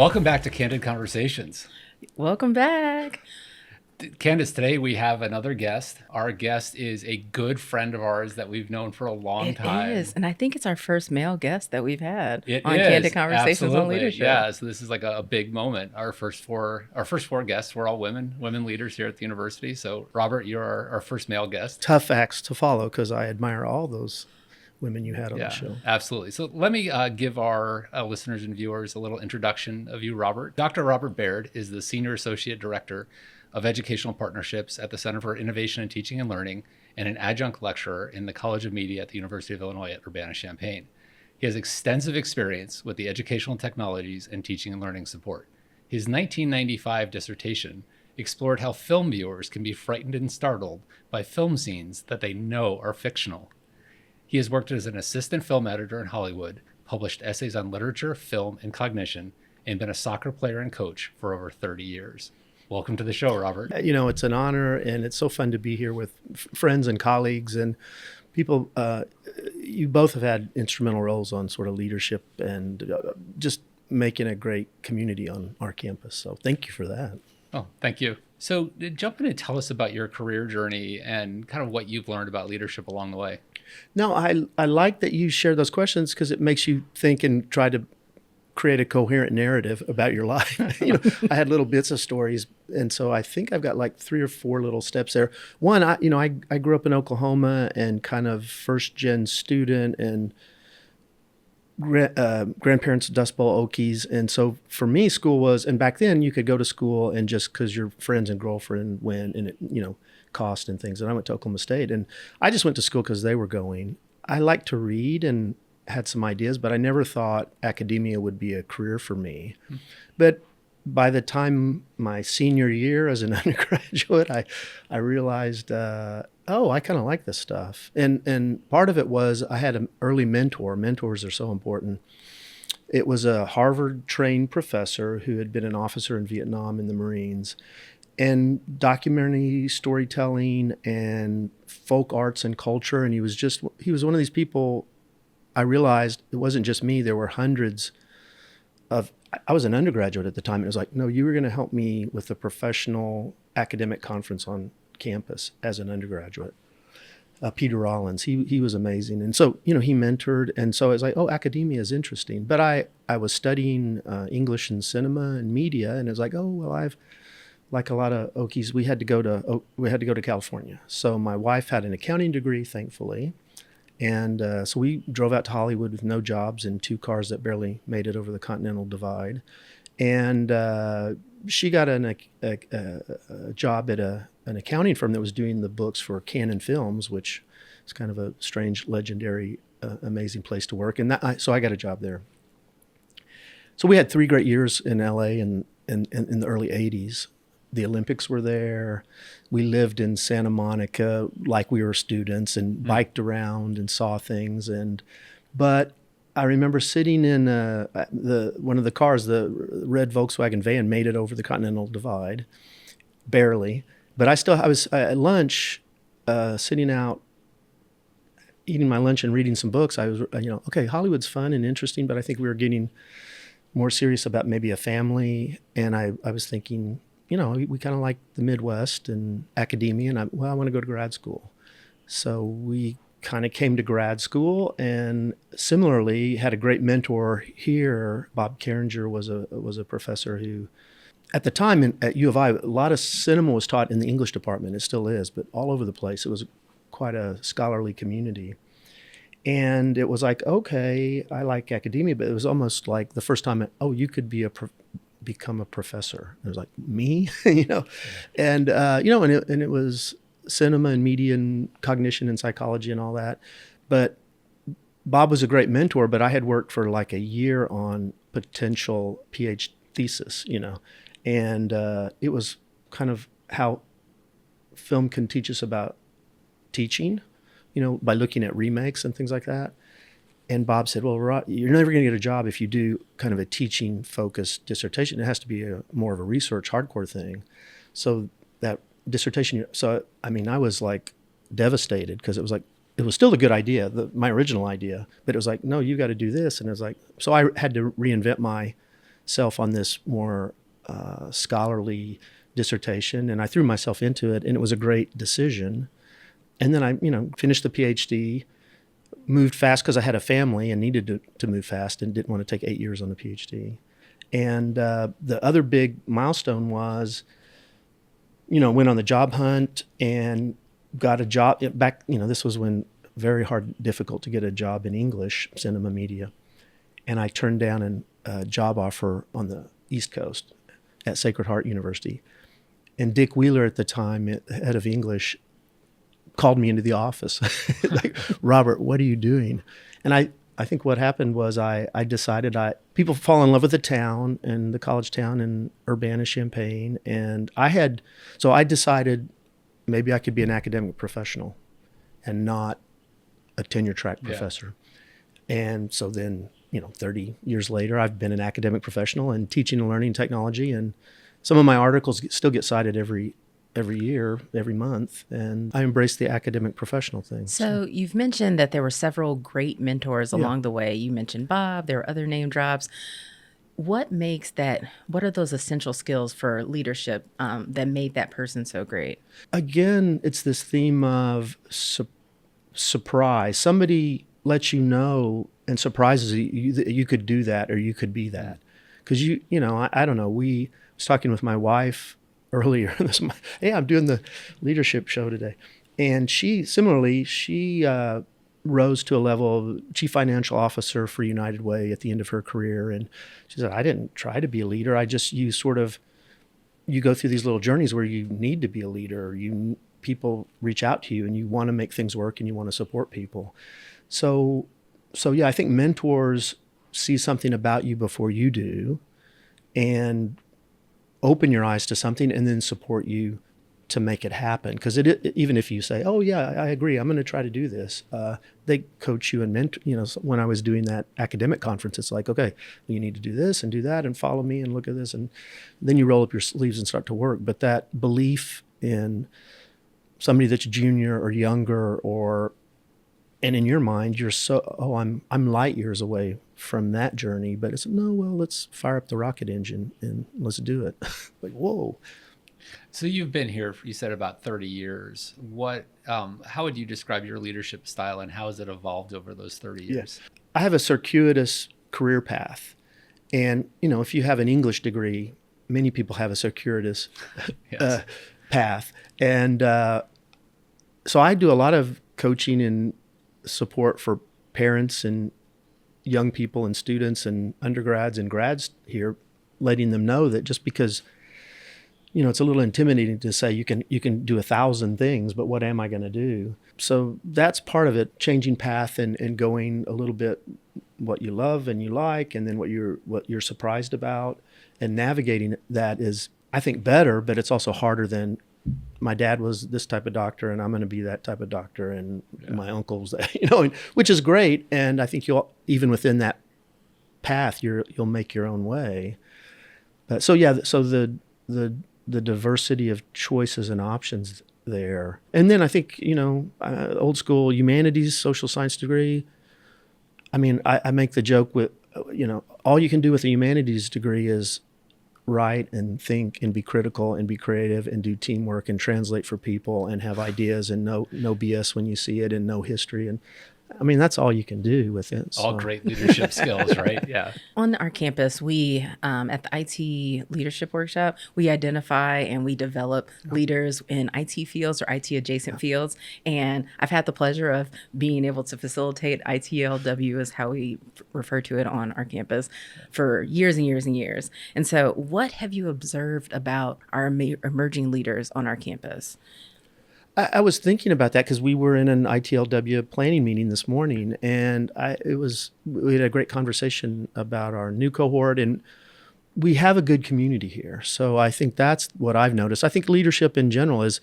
Welcome back to Candid Conversations. Welcome back. Candace, today we have another guest. Our guest is a good friend of ours that we've known for a long time. It is. And I think it's our first male guest that we've had It on is, Candid Conversations absolutely. on Leadership. Yeah, so this is like a big moment. Our first four guests were all women leaders here at the university. So Robert, you're our first male guest. Tough acts to follow because I admire all those women you had on the show. Absolutely. So let me give our listeners and viewers a little introduction of you, Robert. Dr. Robert Baird is the Senior Associate Director of Educational Partnerships at the Center for Innovation in Teaching and Learning and an adjunct lecturer in the College of Media at the University of Illinois at Urbana-Champaign. He has extensive experience with the educational technologies and teaching and learning support. His 1995 dissertation explored how film viewers can be frightened and startled by film scenes that they know are fictional. He has worked as an assistant film editor in Hollywood, published essays on literature, film, and cognition, and been a soccer player and coach for over 30 years. Welcome to the show, Robert. You know, it's an honor, and it's so fun to be here with friends and colleagues and people. You both have had instrumental roles on sort of leadership and just making a great community on our campus. So thank you for that. Oh, thank you. So jump in and tell us about your career journey and kind of what you've learned about leadership along the way. No, I like that you share those questions because it makes you think and try to create a coherent narrative about your life. You know, I had little bits of stories, and so I think I've got like 3 or 4 little steps there. One, I grew up in Oklahoma and kind of first-gen student and grandparents Dust Bowl Okies, and so for me, school was. And back then, you could go to school and just because your friends and girlfriend went, and it cost and things. And I went to Oklahoma State, and I just went to school because they were going. I liked to read and had some ideas, but I never thought academia would be a career for me. Mm-hmm. But by the time my senior year as an undergraduate, I realized, I kind of like this stuff. And part of it was I had an early mentor. Mentors are so important. It was a Harvard-trained professor who had been an officer in Vietnam in the Marines, and documentary storytelling and folk arts and culture. And he was one of these people. I realized it wasn't just me. There were hundreds of, I was an undergraduate at the time. It was like, no, you were going to help me with the professional academic conference on campus as an undergraduate. Peter Rollins, he was amazing. And so, he mentored. And so I was like, academia is interesting. But I was studying English and cinema and media. And it was like, I've, like a lot of Okies, we had to go to California. So my wife had an accounting degree, thankfully. And so we drove out to Hollywood with no jobs in 2 cars that barely made it over the Continental Divide. And she got a job at an accounting firm that was doing the books for Canon Films, which is kind of a strange, legendary, amazing place to work. And so I got a job there. So we had 3 great years in LA in the early 80s. The Olympics were there. We lived in Santa Monica like we were students and biked around and saw things. But I remember sitting in one of the cars, the red Volkswagen van, made it over the Continental Divide, barely. But I was at lunch, sitting out, eating my lunch and reading some books. I was, okay, Hollywood's fun and interesting, but I think we were getting more serious about maybe a family. And I was thinking, we kind of like the Midwest and academia, and I want to go to grad school. So we kind of came to grad school, and similarly had a great mentor here. Bob Carringer was a professor who, at the time at U of I, a lot of cinema was taught in the English department. It still is, but all over the place. It was quite a scholarly community. And it was like, okay, I like academia, but it was almost like the first time, you could become a professor. It was like, me, and it was cinema and media and cognition and psychology and all that. But Bob was a great mentor, but I had worked for like a year on potential PhD thesis, and it was kind of how film can teach us about teaching, by looking at remakes and things like that. And Bob said, well, you're never going to get a job if you do kind of a teaching-focused dissertation. It has to be more of a research, hardcore thing. So that dissertation, I was like devastated because it was still a good idea, my original idea, but it was like, no, you got to do this. And it was like, so I had to reinvent myself on this more scholarly dissertation, and I threw myself into it, and it was a great decision. And then I, finished the PhD, moved fast because I had a family and needed to move fast and didn't want to take 8 years on the PhD. And the other big milestone was, went on the job hunt and got a job back. This was when very hard, difficult to get a job in English, cinema media. And I turned down a job offer on the East Coast at Sacred Heart University. And Dick Wheeler at the time, head of English, called me into the office. Like, Robert, what are you doing? And I think what happened was I decided people fall in love with the town and the college town in Urbana-Champaign. And I decided maybe I could be an academic professional and not a tenure track professor. And so then, 30 years later, I've been an academic professional and teaching and learning technology. And some of my articles still get cited every year, every month, and I embrace the academic professional thing. So you've mentioned that there were several great mentors along the way. You mentioned Bob, there were other name drops. What are those essential skills for leadership that made that person so great? Again, it's this theme of surprise. Somebody lets you know and surprises you that you could do that or you could be that. Because I don't know, I was talking with my wife earlier. Hey, I'm doing the leadership show today. And she rose to a level of chief financial officer for United Way at the end of her career. And she said, I didn't try to be a leader. You go through these little journeys where you need to be a leader. People reach out to you and you want to make things work and you want to support people. So yeah, I think mentors see something about you before you do and open your eyes to something and then support you to make it happen. Because even if you say, oh yeah, I agree, I'm going to try to do this, they coach you and mentor. When I was doing that academic conference, it's like, okay, you need to do this and do that and follow me and look at this. And then you roll up your sleeves and start to work. But that belief in somebody that's junior or younger, and in your mind, you're I'm light years away from that journey, but it's let's fire up the rocket engine and let's do it. Like, whoa. So you've been here, you said, about 30 years. How would you describe your leadership style and how has it evolved over those 30 years? Yes. I have a circuitous career path. And, if you have an English degree, many people have a circuitous path. And so I do a lot of coaching and support for parents and young people and students and undergrads and grads here, letting them know that just because, it's a little intimidating to say you can do 1,000 things, but what am I going to do? So that's part of it, changing path and going a little bit what you love and you like, and then what you're surprised about, and navigating that is, I think, better, but it's also harder than my dad was this type of doctor and I'm going to be that type of doctor, and my uncle's that, which is great. And I think even within that path, you'll make your own way. But so the diversity of choices and options there. And then I think, old school humanities, social science degree. I mean, I make the joke with, all you can do with a humanities degree is write and think and be critical and be creative and do teamwork and translate for people and have ideas and no BS when you see it and know history. And I mean, that's all you can do with it. All great leadership skills, right? Yeah. On our campus, we, at the IT leadership workshop, we identify and we develop leaders in IT fields or IT adjacent fields. And I've had the pleasure of being able to facilitate ITLW, is how we refer to it on our campus, for years and years and years. And so what have you observed about our emerging leaders on our campus? I was thinking about that because we were in an ITLW planning meeting this morning, and we had a great conversation about our new cohort, and we have a good community here. So I think that's what I've noticed. I think leadership in general is,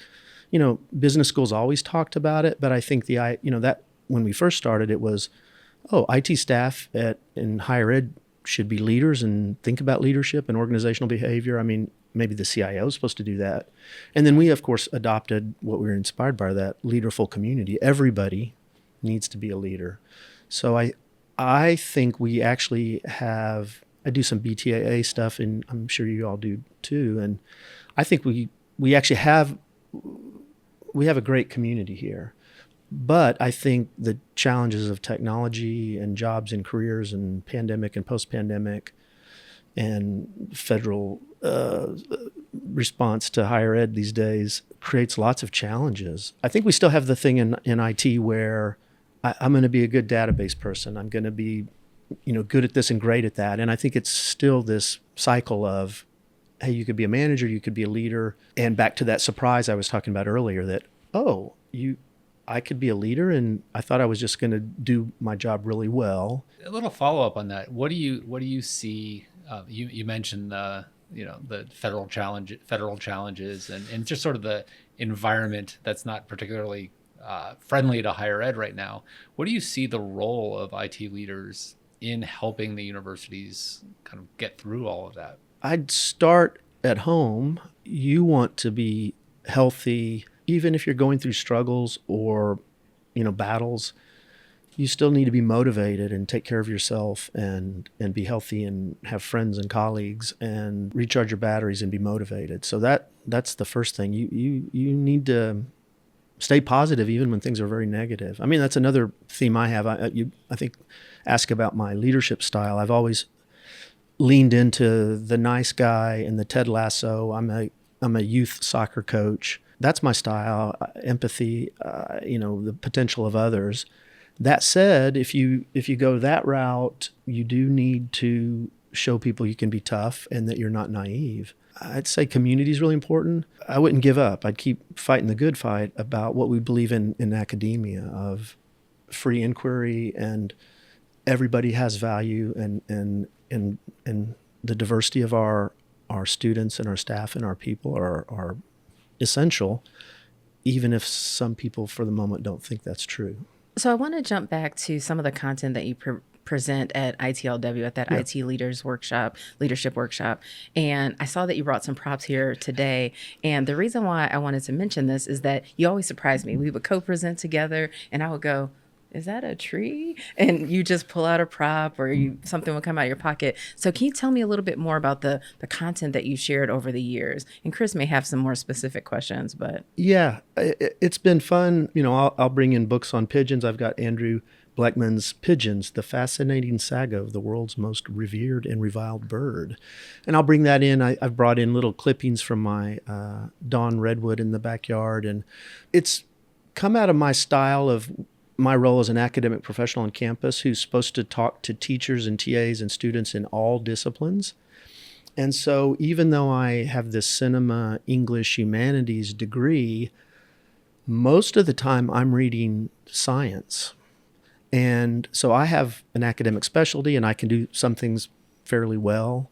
business schools always talked about it, but I think that when we first started, it was, IT staff in higher ed should be leaders and think about leadership and organizational behavior. I mean, maybe the CIO is supposed to do that. And then we, of course, adopted what we were inspired by, that leaderful community. Everybody needs to be a leader. So I think we actually have I do some BTAA stuff, and I'm sure you all do too. And I think we actually have a great community here. But I think the challenges of technology and jobs and careers and pandemic and post-pandemic and federal response to higher ed these days creates lots of challenges. I think we still have the thing in IT where I'm going to be a good database person. I'm going to be, good at this and great at that. And I think it's still this cycle of, hey, you could be a manager, you could be a leader. And back to that surprise I was talking about earlier that, I could be a leader, and I thought I was just going to do my job really well. A little follow-up on that. What do you see? You mentioned the federal challenges and just sort of the environment that's not particularly friendly to higher ed right now. What do you see the role of IT leaders in helping the universities kind of get through all of that? I'd start at home. You want to be healthy, even if you're going through struggles or, battles. You still need to be motivated and take care of yourself and be healthy and have friends and colleagues and recharge your batteries and be motivated. So that's the first thing. You need to stay positive even when things are very negative. I mean, that's another theme I have. I think ask about my leadership style. I've always leaned into the nice guy and the Ted Lasso. I'm a youth soccer coach. That's my style. Empathy, the potential of others. That said, if you go that route, you do need to show people you can be tough and that you're not naive. I'd say community is really important. I wouldn't give up. I'd keep fighting the good fight about what we believe in academia, of free inquiry, and everybody has value, and the diversity of our students and our staff and our people are essential, even if some people for the moment don't think that's true. So I want to jump back to some of the content that you present at ITLW, at that IT leadership workshop. And I saw that you brought some props here today. And the reason why I wanted to mention this is that you always surprise me. We would co-present together and I would go, is that a tree? And you just pull out a prop or something will come out of your pocket. So can you tell me a little bit more about the content that you shared over the years? And Chris may have some more specific questions, but. Yeah, it's been fun. I'll bring in books on pigeons. I've got Andrew Bleckman's Pigeons, the fascinating saga of the world's most revered and reviled bird. And I'll bring that in. I've brought in little clippings from my Dawn Redwood in the backyard. And it's come out of my style of my role as an academic professional on campus who's supposed to talk to teachers and TAs and students in all disciplines. And so even though I have this cinema, English, humanities degree, most of the time I'm reading science. And so I have an academic specialty and I can do some things fairly well,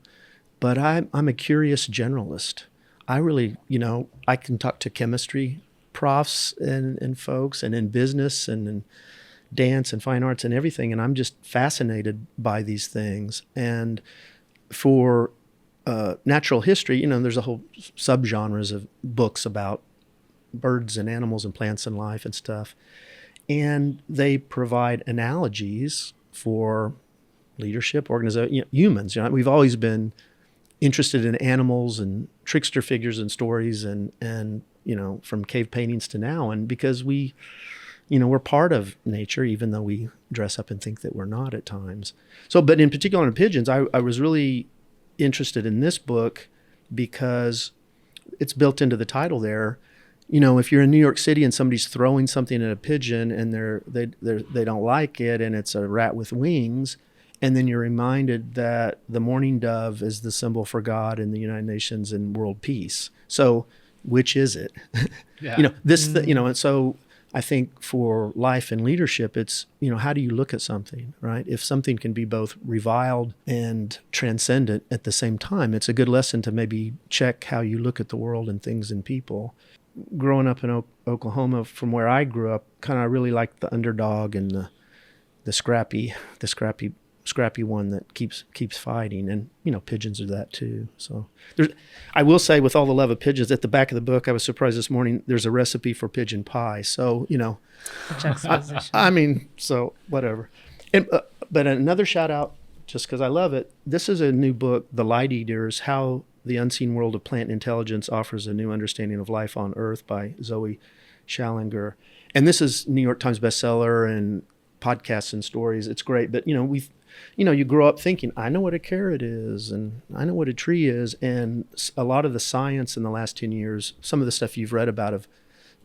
but I'm a curious generalist. I really, I can talk to chemistry profs and folks, and in business and in dance and fine arts and everything. And I'm just fascinated by these things. And for natural history, there's a whole subgenres of books about birds and animals and plants and life and stuff. And they provide analogies for leadership, organization, humans. We've always been interested in animals and trickster figures and stories and from cave paintings to now. And because we're part of nature, even though we dress up and think that we're not at times. So, but in particular in pigeons, I was really interested in this book because it's built into the title there. If you're in New York City and somebody's throwing something at a pigeon and they don't like it and it's a rat with wings, and then you're reminded that the mourning dove is the symbol for God and the United Nations and world peace. So which is it? Yeah. And so I think for life and leadership, it's, how do you look at something, right? If something can be both reviled and transcendent at the same time, it's a good lesson to maybe check how you look at the world and things and people. Growing up in Oklahoma, from where I grew up, kind of really liked the underdog and the scrappy one that keeps fighting, and pigeons are that too. So I will say, with all the love of pigeons, at the back of the book, I was surprised this morning, there's a recipe for pigeon pie. So juxtaposition. so whatever. And but another shout out just because I love it. This is a new book, The Light Eaters, How the Unseen World of Plant Intelligence Offers a New Understanding of Life on Earth by Zoe Schallinger. And this is New York Times bestseller and podcasts and stories. It's great. But, you grow up thinking, I know what a carrot is and I know what a tree is. And a lot of the science in the last 10 years, some of the stuff you've read about of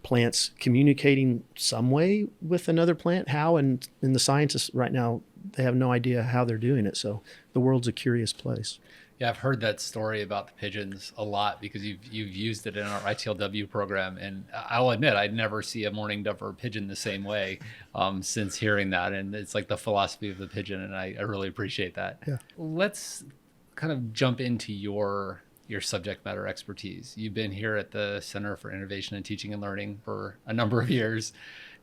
plants communicating some way with another plant, how, and the scientists right now, they have no idea how they're doing it. So the world's a curious place. Yeah, I've heard that story about the pigeons a lot because you've used it in our ITLW program, and I'll admit I'd never see a mourning dove or a pigeon the same way since hearing that, and it's like the philosophy of the pigeon, and I really appreciate that. Yeah. Let's kind of jump into your subject matter expertise. You've been here at the Center for Innovation in Teaching and Learning for a number of years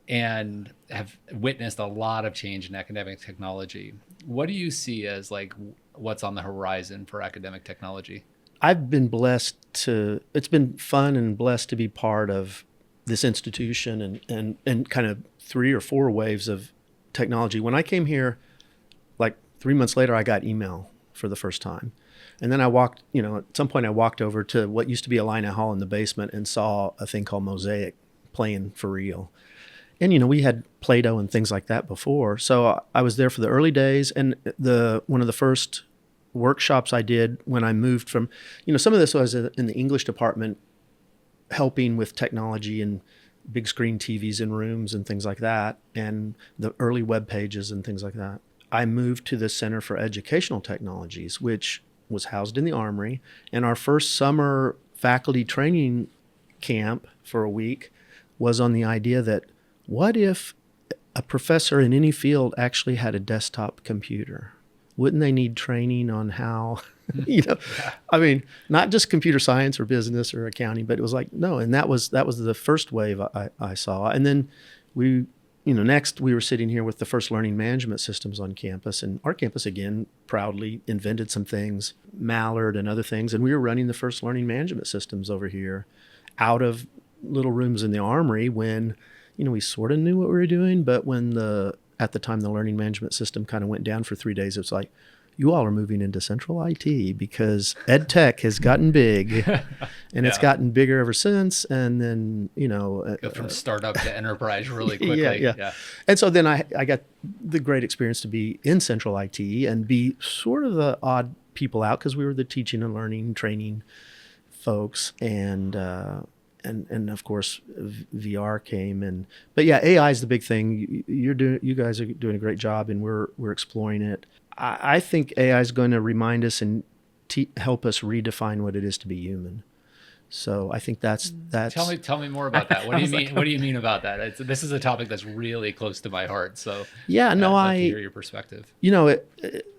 and have witnessed a lot of change in academic technology. What do you see as like what's on the horizon for academic technology? I've been it's been fun and blessed to be part of this institution and kind of 3 or 4 waves of technology. When I came here, like 3 months later, I got email for the first time. And then I walked, at some point I walked over to what used to be a Illini Hall in the basement and saw a thing called Mosaic playing for real. And, we had Play-Doh and things like that before. So I was there for the early days. And one of the first workshops I did when I moved from, some of this was in the English department, helping with technology and big screen TVs in rooms and things like that, and the early web pages and things like that. I moved to the Center for Educational Technologies, which was housed in the Armory. And our first summer faculty training camp for a week was on the idea that what if a professor in any field actually had a desktop computer? Wouldn't they need training on how, I mean, not just computer science or business or accounting, but it was like, no. And that was the first wave I saw. And then next we were sitting here with the first learning management systems on campus, and our campus again proudly invented some things, Mallard and other things. And we were running the first learning management systems over here out of little rooms in the Armory when, we sort of knew what we were doing, but when at the time the learning management system kind of went down for 3 days, it was like, you all are moving into central IT because ed tech has gotten big and it's gotten bigger ever since. And then, go from startup to enterprise really quickly. Yeah. And so then I got the great experience to be in central IT and be sort of the odd people out because we were the teaching and learning training folks. And of course VR came but yeah, AI is the big thing. You guys are doing a great job, and we're exploring it. I think AI is going to remind us and help us redefine what it is to be human. So I think that's. Tell me more about that. What do you mean? What do you mean about that? This is a topic that's really close to my heart. So yeah, no, I'd love to hear your perspective.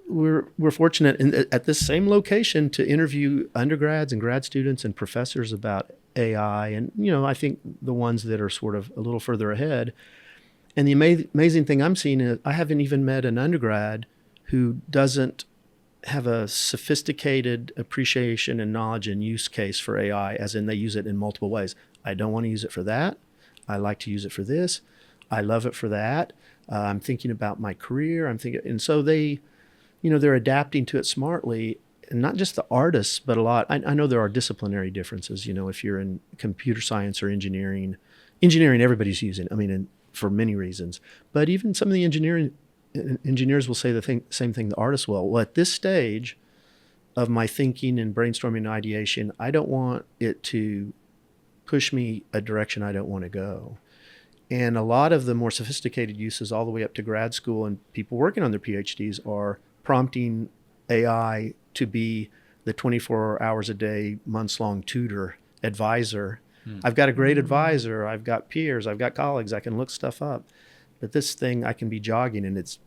We're fortunate at this same location to interview undergrads and grad students and professors about AI, and I think the ones that are sort of a little further ahead. And the amazing thing I'm seeing is I haven't even met an undergrad who doesn't have a sophisticated appreciation and knowledge and use case for AI, as in they use it in multiple ways. I don't want to use it for that. I like to use it for this. I love it for that. I'm thinking about my career. And so they, they're adapting to it smartly. And not just the artists, but a lot. I know there are disciplinary differences. If you're in computer science or engineering, everybody's using. And for many reasons. But even some of the engineers will say the same thing the artists will. Well, at this stage of my thinking and brainstorming and ideation, I don't want it to push me a direction I don't want to go. And a lot of the more sophisticated uses all the way up to grad school and people working on their PhDs are prompting AI to be the 24 hours a day, months-long tutor, advisor. I've got a great advisor. I've got peers. I've got colleagues. I can look stuff up. But this thing, I can be jogging, and it's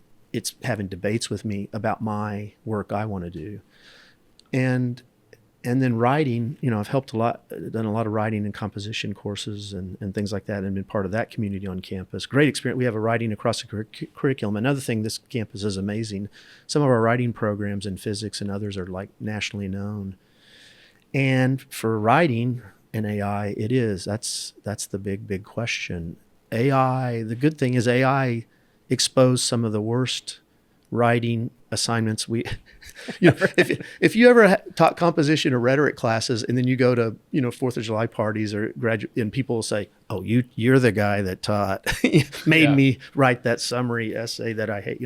having debates with me about my work I want to do. And then writing, I've helped a lot, done a lot of writing and composition courses and things like that, and been part of that community on campus. Great experience. We have a writing across the curriculum. Another thing, this campus is amazing. Some of our writing programs in physics and others are like nationally known. And for writing and AI, that's the big question. AI, the good thing is AI exposed some of the worst writing assignments. If you ever taught composition or rhetoric classes, and then you go to 4th of July parties or graduate, and people will say, "Oh, you're the guy that taught made me write that summary essay that I hate."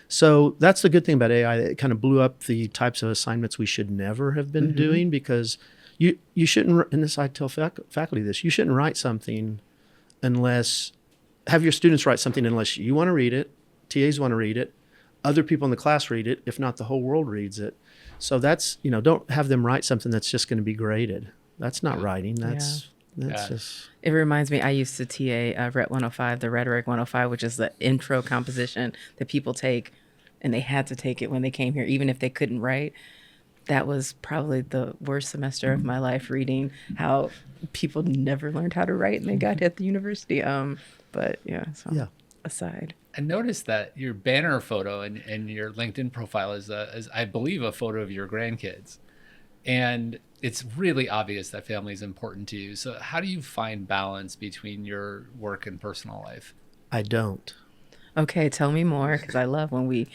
So that's the good thing about AI. It kind of blew up the types of assignments we should never have been doing, because you shouldn't. And this, I tell faculty this: you shouldn't write something have your students write something unless you want to read it, TAs want to read it, other people in the class read it. If not, the whole world reads it. So that's, don't have them write something that's just going to be graded. That's not writing. That's just. It reminds me, I used to TA Rhet 105, the Rhetoric 105, which is the intro composition that people take, and they had to take it when they came here, even if they couldn't write. That was probably the worst semester of my life, reading how people never learned how to write and they got at the university. Aside. I noticed that your banner photo and your LinkedIn profile is I believe, a photo of your grandkids. And it's really obvious that family is important to you. So how do you find balance between your work and personal life? I don't. Okay, tell me more, because I love when we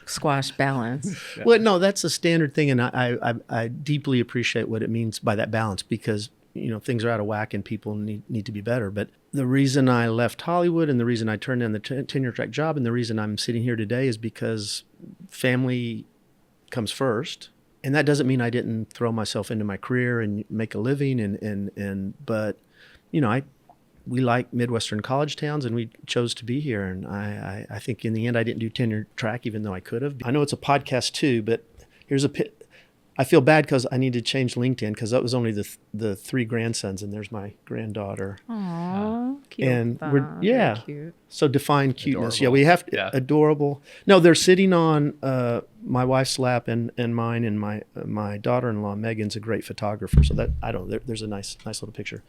squash balance. Well, no, that's a standard thing. And I deeply appreciate what it means by that balance, because things are out of whack and people need to be better. But the reason I left Hollywood, and the reason I turned down the tenure track job, and the reason I'm sitting here today is because family comes first. And that doesn't mean I didn't throw myself into my career and make a living. But we like Midwestern college towns, and we chose to be here. And I think in the end, I didn't do tenure track, even though I could have. I know it's a podcast too, but here's I feel bad because I need to change LinkedIn, because that was only the 3 grandsons, and there's my granddaughter. Aww, cute. And Very cute. So define cuteness. Adorable. Yeah, we have to, adorable. No, they're sitting on my wife's lap and mine, and my daughter-in-law Megan's a great photographer. So there's a nice little picture.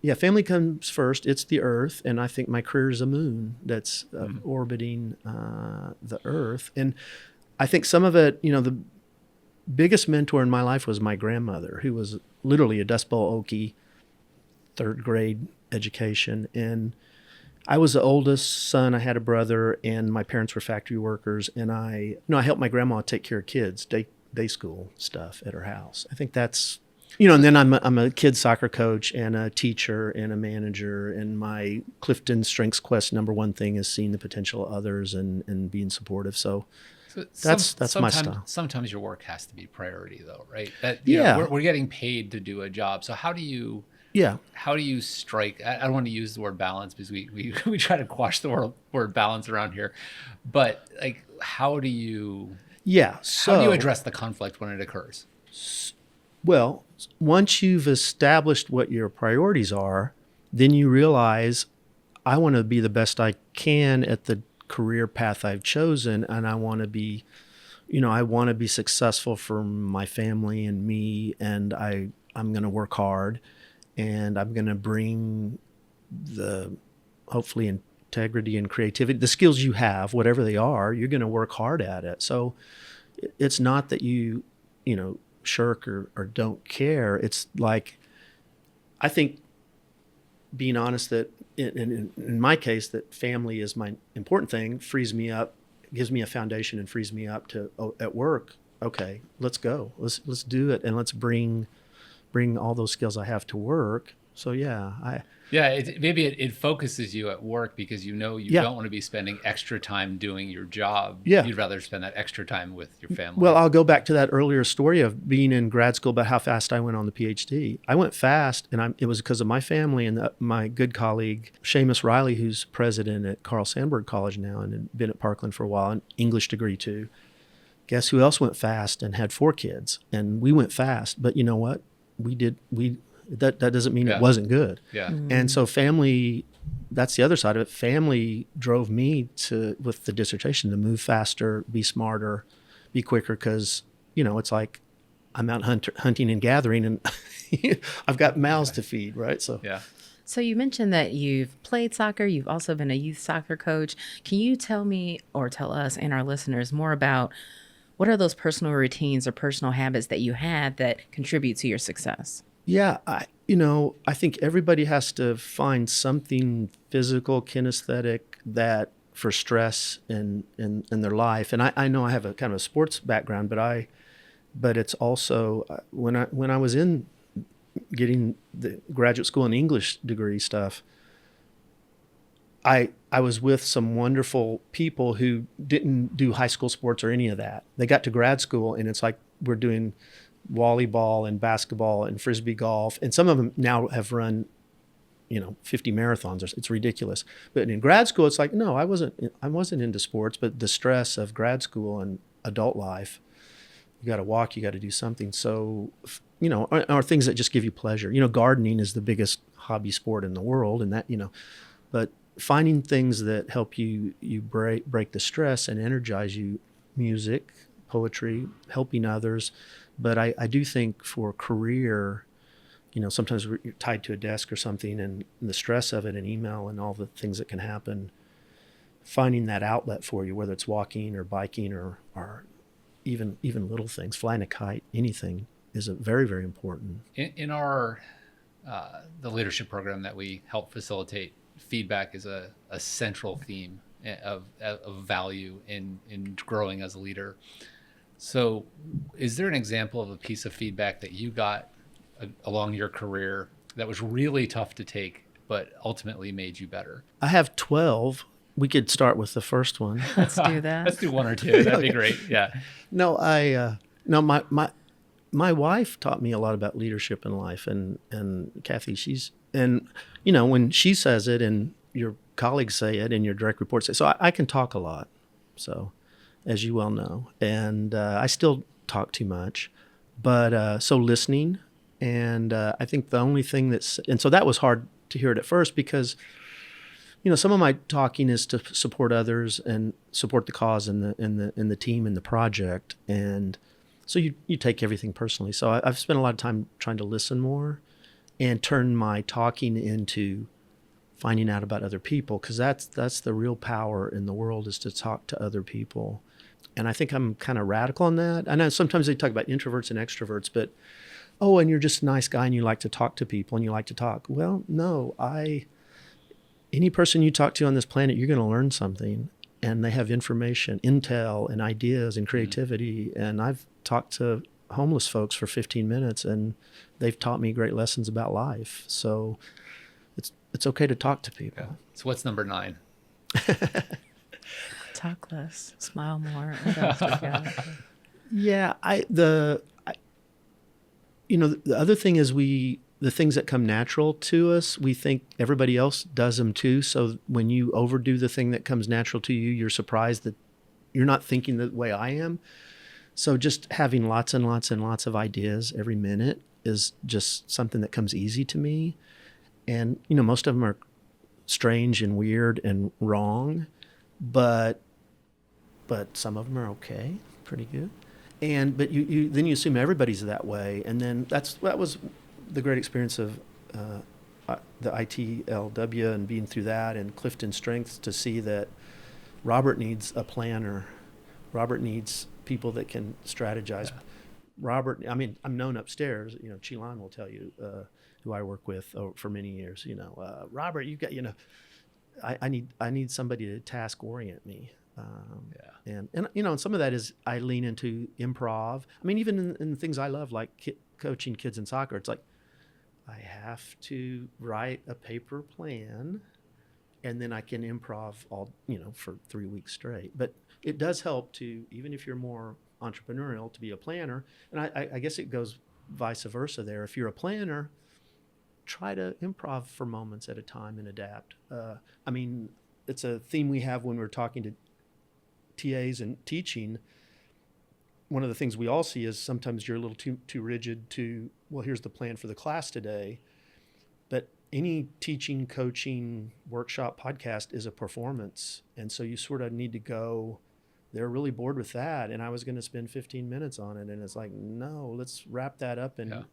Yeah, family comes first. It's the Earth, and I think my career is a moon that's orbiting the Earth. And I think some of it, the biggest mentor in my life was my grandmother, who was literally a Dust Bowl Okie, 3rd grade education. And I was the oldest son. I had a brother, and my parents were factory workers. And I helped my grandma take care of kids, day school stuff at her house. I think that's, and then I'm a kid soccer coach and a teacher and a manager. And my Clifton Strengths Quest #1 thing is seeing the potential of others and being supportive. So that's my style. Sometimes your work has to be priority, though, right? We're getting paid to do a job. So how do you strike? I don't want to use the word balance, because we try to quash the word balance around here. But how do you address the conflict when it occurs? Well, once you've established what your priorities are, then you realize, I want to be the best I can at the career path I've chosen, and I want to be successful for my family and me, and I'm going to work hard, and I'm going to bring hopefully integrity and creativity, the skills you have, whatever they are, you're going to work hard at it. So it's not that you shirk or don't care. It's like, I think being honest that in my case, that family is my important thing, frees me up, gives me a foundation, and frees me up to at work. Okay, let's go. Let's do it, and let's bring all those skills I have to work. So maybe it focuses you at work, because you don't want to be spending extra time doing your job. Yeah. You'd rather spend that extra time with your family. Well, I'll go back to that earlier story of being in grad school about how fast I went on the PhD. I went fast, and it was because of my family and my good colleague, Seamus Riley, who's president at Carl Sandburg College now and had been at Parkland for a while, an English degree too. Guess who else went fast and had 4 kids? And we went fast, but you know what? That doesn't mean it wasn't good. Yeah. Mm-hmm. And so family, that's the other side of it. Family drove me with the dissertation, to move faster, be smarter, be quicker, because, it's like I'm out hunting and gathering, and I've got mouths to feed, right? So So you mentioned that you've played soccer. You've also been a youth soccer coach. Can you tell me, or tell us and our listeners, more about what are those personal routines or personal habits that you had that contribute to your success? Yeah, I think everybody has to find something physical, kinesthetic, that for stress in their life. And I know I have a kind of a sports background, but it's also when I was in getting the graduate school and English degree stuff, I was with some wonderful people who didn't do high school sports or any of that. They got to grad school and it's like we're doing volleyball and basketball and frisbee golf, and some of them now have run 50 marathons. It's ridiculous. But in grad school, it's like, no, I wasn't into sports, but the stress of grad school and adult life, you got to walk, you got to do something. So, are things that just give you pleasure. Gardening is the biggest hobby sport in the world, and that, but finding things that help you break the stress and energize you, music, poetry, helping others. But I do think for career, sometimes you're tied to a desk or something, and the stress of it, and email and all the things that can happen, finding that outlet for you, whether it's walking or biking or even little things, flying a kite, anything, is very, very important. In our the leadership program that we help facilitate, feedback is a central theme of value in growing as a leader. So is there an example of a piece of feedback that you got along your career that was really tough to take, but ultimately made you better? I have 12. We could start with the first one. Let's do that. Let's do one or two. That'd be great. Yeah. No, my wife taught me a lot about leadership in life, and Kathy, when she says it and your colleagues say it and your direct reports say it, so I can talk a lot. So, as you well know, and I still talk too much, but so listening. And I think the only thing and so that was hard to hear it at first, because, some of my talking is to support others and support the cause and the team and the project. And so you take everything personally. So I've spent a lot of time trying to listen more and turn my talking into finding out about other people, because that's the real power in the world, is to talk to other people. And I think I'm kind of radical on that. I know sometimes they talk about introverts and extroverts, but and you're just a nice guy and you like to talk to people and you like to talk. Well, no, any person you talk to on this planet, you're going to learn something, and they have information, intel and ideas and creativity. And I've talked to homeless folks for 15 minutes and they've taught me great lessons about life. So it's okay to talk to people. Yeah. So what's number 9? Talk less, smile more. What else we got? Yeah, the other thing is the things that come natural to us, we think everybody else does them too. So when you overdo the thing that comes natural to you, you're surprised that you're not thinking the way I am. So just having lots and lots and lots of ideas every minute is just something that comes easy to me. And, most of them are strange and weird and wrong, but some of them are okay, pretty good. But you then you assume everybody's that way, and then that was the great experience of the ITLW and being through that, and Clifton Strengths, to see that Robert needs a planner. Robert needs people that can strategize. Yeah. Robert, I'm known upstairs. Chilan will tell you, who I work with for many years. Robert, you've got, I need somebody to task orient me. And some of that is I lean into improv. Even in things I love, like coaching kids in soccer, it's like I have to write a paper plan, and then I can improv all for 3 weeks straight. But it does help to, even if you're more entrepreneurial, to be a planner. And I guess it goes vice versa there. If you're a planner, try to improv for moments at a time and adapt. It's a theme we have when we're talking to TAs and teaching. One of the things we all see is sometimes you're a little too rigid to, well, here's the plan for the class today. But any teaching, coaching, workshop, podcast is a performance. And so you sort of need to go, they're really bored with that, and I was going to spend 15 minutes on it. And it's like, no, let's wrap that up. And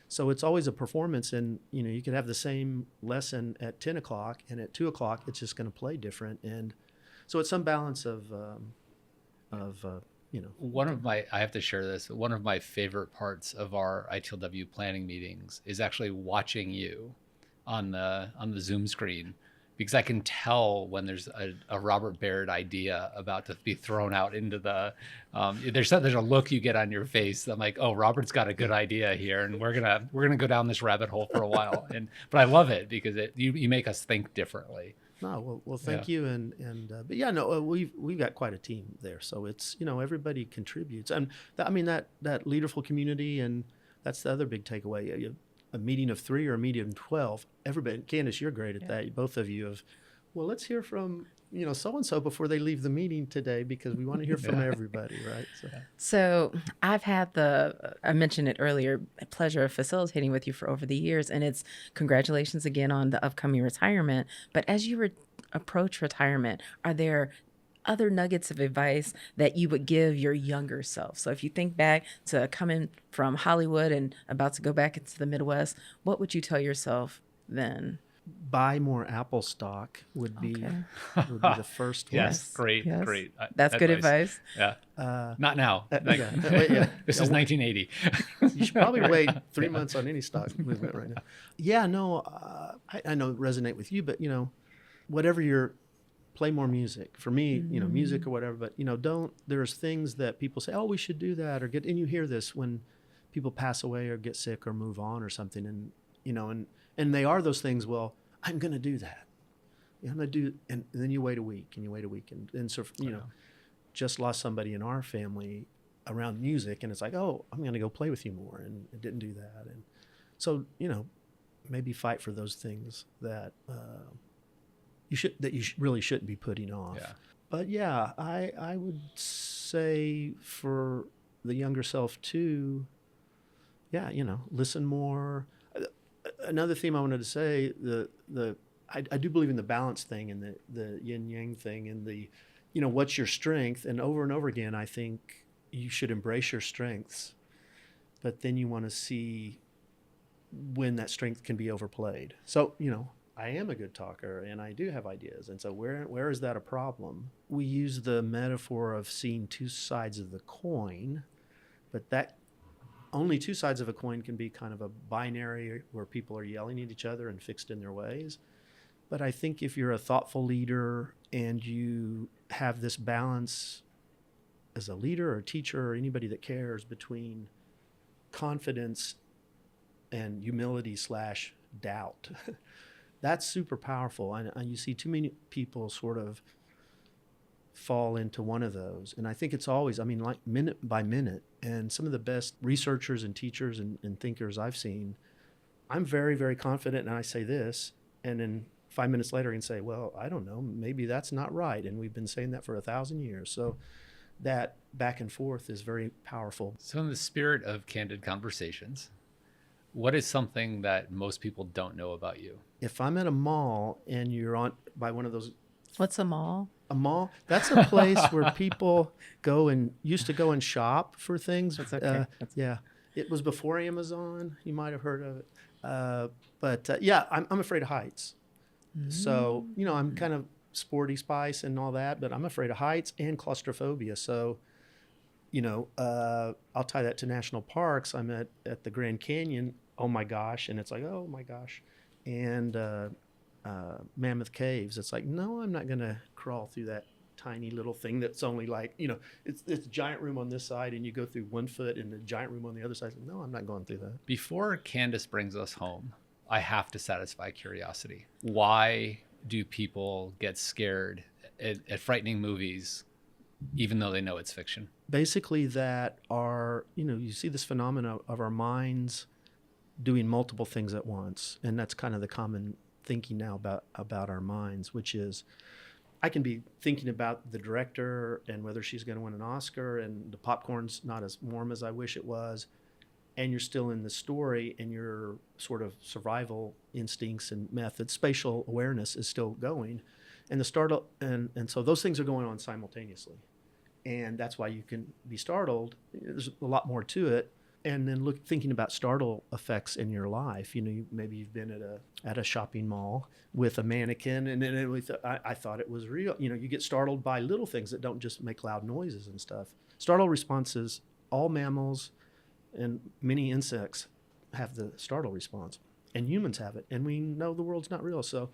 so it's always a performance. And, you could have the same lesson at 10 o'clock, and at 2 o'clock, it's just going to play different. And so it's some balance of I have to share this. One of my favorite parts of our ITLW planning meetings is actually watching you on the Zoom screen because I can tell when there's a Robert Baird idea about to be thrown out into the, there's a look you get on your face. I'm like, oh, Robert's got a good idea here, and we're gonna go down this rabbit hole for a while. But I love it because you make us think differently. No, well, thank you, but yeah, no, we've got quite a team there, so it's everybody contributes, and that leaderful community, and that's the other big takeaway. A meeting of 3 or a meeting of 12, everybody. Candace, you're great at that. Both of you well, let's hear from so and so before they leave the meeting today, because we want to hear from everybody, right? So I've had I mentioned it earlier, pleasure of facilitating with you for over the years, and it's congratulations again on the upcoming retirement. But as you approach retirement, are there other nuggets of advice that you would give your younger self? So if you think back to coming from Hollywood and about to go back into the Midwest, what would you tell yourself then? Buy more Apple stock would be the first one. Yes, great. That's good advice. Yeah. Not now. This is 1980. You should probably wait 3 months on any stock movement right now. Yeah, no, I know resonate with you, but whatever play more music. For me, music or whatever, but there's things that people say, oh, we should do that, and you hear this when people pass away or get sick or move on or something, and they are those things. Well, I'm going to do that. I'm going to do, and then you wait a week, and so just lost somebody in our family around music, and it's like, oh, I'm going to go play with you more, and it didn't do that, and so maybe fight for those things that you really shouldn't be putting off. Yeah. But yeah, I would say for the younger self too, listen more. Another theme I wanted to say, I do believe in the balance thing and the yin yang thing and the, what's your strength? And over again, I think you should embrace your strengths, but then you want to see when that strength can be overplayed. So, I am a good talker and I do have ideas. And so where is that a problem? We use the metaphor of seeing two sides of the coin, but that only two sides of a coin can be kind of a binary where people are yelling at each other and fixed in their ways. But I think if you're a thoughtful leader and you have this balance as a leader or a teacher or anybody that cares between confidence and humility / doubt, that's super powerful. And you see too many people sort of fall into one of those. And I think it's always, like minute by minute. And some of the best researchers and teachers and thinkers I've seen, I'm very, very confident and I say this, and then 5 minutes later I can say, well, I don't know, maybe that's not right. And we've been saying that for 1,000 years. So that back and forth is very powerful. So in the spirit of Candid Conversations, what is something that most people don't know about you? If I'm at a mall and you're on by one of those... What's a mall? A mall? That's a place where people used to go and shop for things. That's okay. Yeah. It was before Amazon. You might have heard of it. But I'm afraid of heights. Mm-hmm. So, I'm kind of sporty spice and all that, but I'm afraid of heights and claustrophobia. So, I'll tie that to national parks. I'm at the Grand Canyon. Oh my gosh. And it's like, oh my gosh. And Mammoth Caves. It's like, no, I'm not going to crawl through that tiny little thing that's only like, it's a giant room on this side and you go through 1 foot and a giant room on the other side. No, I'm not going through that. Before Candace brings us home, I have to satisfy curiosity. Why do people get scared at frightening movies, even though they know it's fiction? Basically that you see this phenomena of our minds doing multiple things at once. And that's kind of the common thinking now about our minds, which is I can be thinking about the director and whether she's going to win an Oscar and the popcorn's not as warm as I wish it was. And you're still in the story and your sort of survival instincts and methods, spatial awareness is still going. And the startle, and so those things are going on simultaneously. And that's why you can be startled. There's a lot more to it. And then thinking about startle effects in your life. Maybe you've been at a shopping mall with a mannequin, and then I thought it was real. You get startled by little things that don't just make loud noises and stuff. Startle responses, all mammals and many insects have the startle response, and humans have it. And we know the world's not real. So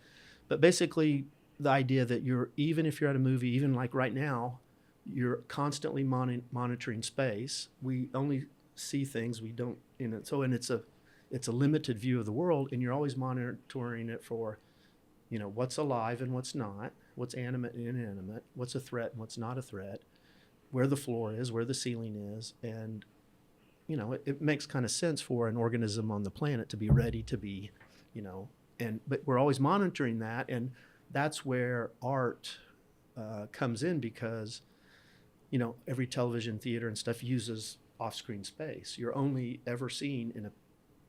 But basically, the idea that even if you're at a movie, even like right now, you're constantly monitoring space. We only see things we don't, and it's a limited view of the world, and you're always monitoring it for, what's alive and what's not, what's animate and inanimate, what's a threat and what's not a threat, where the floor is, where the ceiling is, and it makes kind of sense for an organism on the planet to be ready to be, but we're always monitoring that, and that's where art comes in, because every television theater and stuff uses off-screen space. You're only ever seeing in a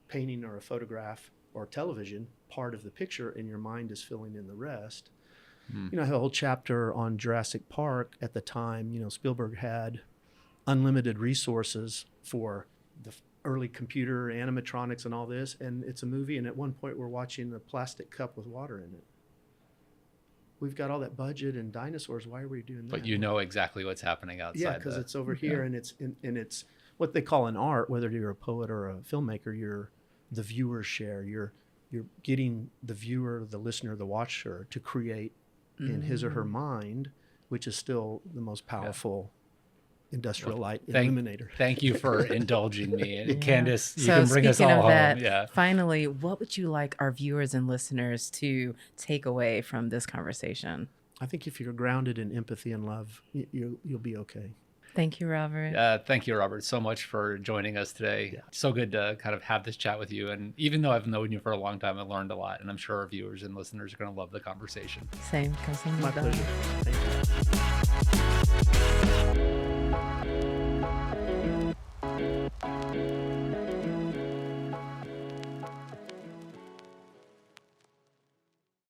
painting or a photograph or television part of the picture, and your mind is filling in the rest. I had a whole chapter on Jurassic Park at the time. Spielberg had unlimited resources for the early computer animatronics and all this, and it's a movie, and at one point we're watching a plastic cup with water in it. We've got all that budget and dinosaurs. Why are we doing that? But exactly what's happening outside. Yeah, because it's over here, and it's what they call an art. Whether you're a poet or a filmmaker, you're the viewer's share. You're getting the viewer, the listener, the watcher to create in his or her mind, which is still the most powerful industrial light illuminator. Thank you for indulging me. And Candace, you So can bring us all speaking of home. that, Yeah. finally, what would you like our viewers and listeners to take away from this conversation? I think if you're grounded in empathy and love, you'll be okay. Thank you, Robert. Thank you, Robert, so much for joining us today. Yeah. So good to kind of have this chat with you. And even though I've known you for a long time, I learned a lot. And I'm sure our viewers and listeners are going to love the conversation. My pleasure. Thank you.